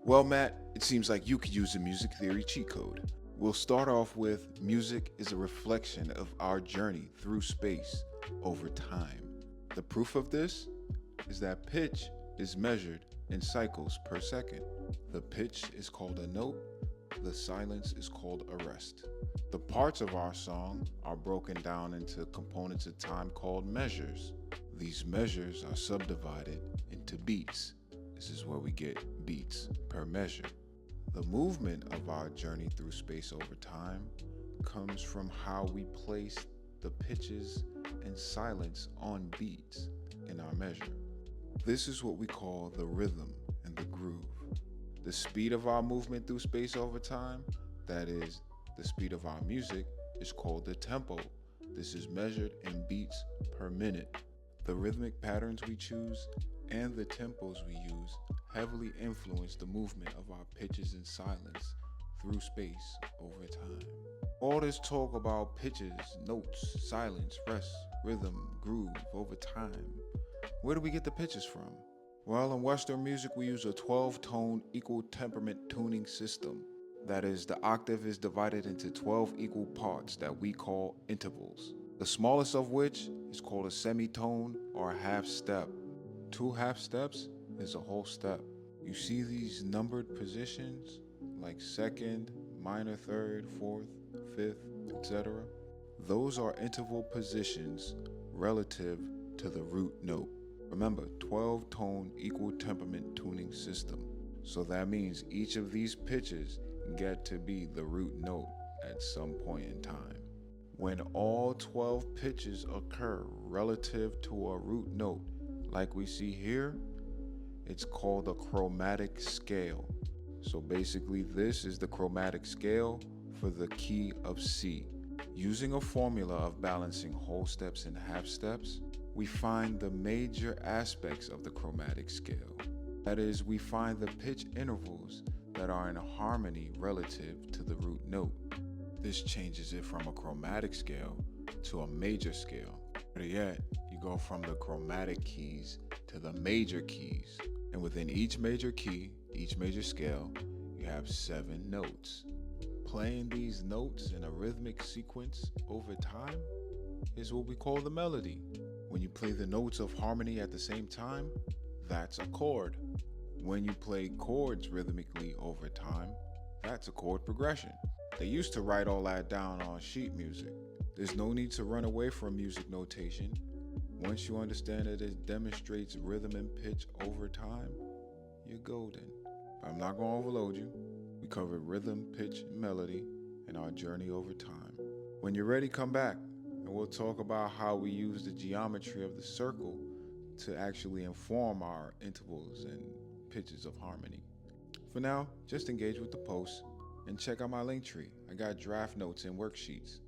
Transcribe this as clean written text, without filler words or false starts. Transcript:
Well, Matt, it seems like you could use a music theory cheat code. We'll start off with music is a reflection of our journey through space over time. The proof of this is that pitch is measured in cycles per second. The pitch is called a note, the silence is called a rest. The parts of our song are broken down into components of time called measures. These measures are subdivided into beats. This is where we get beats per measure. The movement of our journey through space over time comes from how we place the pitches and silence on beats in our measure. This is what we call the rhythm and the groove. The speed of our movement through space over time, that is, the speed of our music, is called the tempo. This is measured in beats per minute. The rhythmic patterns we choose and the tempos we use heavily influence the movement of our pitches and silence through space over time. All this talk about pitches, notes, silence, rest, rhythm, groove over time. Where do we get the pitches from? Well, in Western music, we use a 12-tone equal temperament tuning system. That is, the octave is divided into 12 equal parts that we call intervals. The smallest of which is called a semitone or a half step. Two half steps is a whole step. You see these numbered positions like second, minor third, fourth, fifth, etc. Those are interval positions relative to the root note. Remember, 12-tone equal temperament tuning system. So that means each of these pitches get to be the root note at some point in time. When all 12 pitches occur relative to a root note, like we see here, it's called a chromatic scale. So basically, this is the chromatic scale for the key of C. Using a formula of balancing whole steps and half steps, we find the major aspects of the chromatic scale. That is, we find the pitch intervals that are in harmony relative to the root note. This changes it from a chromatic scale to a major scale. Better yet, you go from the chromatic keys to the major keys. And within each major key, each major scale, you have 7 notes. Playing these notes in a rhythmic sequence over time is what we call the melody. When you play the notes of harmony at the same time, that's a chord. When you play chords rhythmically over time, that's a chord progression. They used to write all that down on sheet music. There's no need to run away from music notation. Once you understand that it demonstrates rhythm and pitch over time, you're golden. But I'm not going to overload you. We covered rhythm, pitch, and melody in our journey over time. When you're ready, come back and we'll talk about how we use the geometry of the circle to actually inform our intervals and pitches of harmony. For now, just engage with the post and check out my link tree. I got draft notes and worksheets.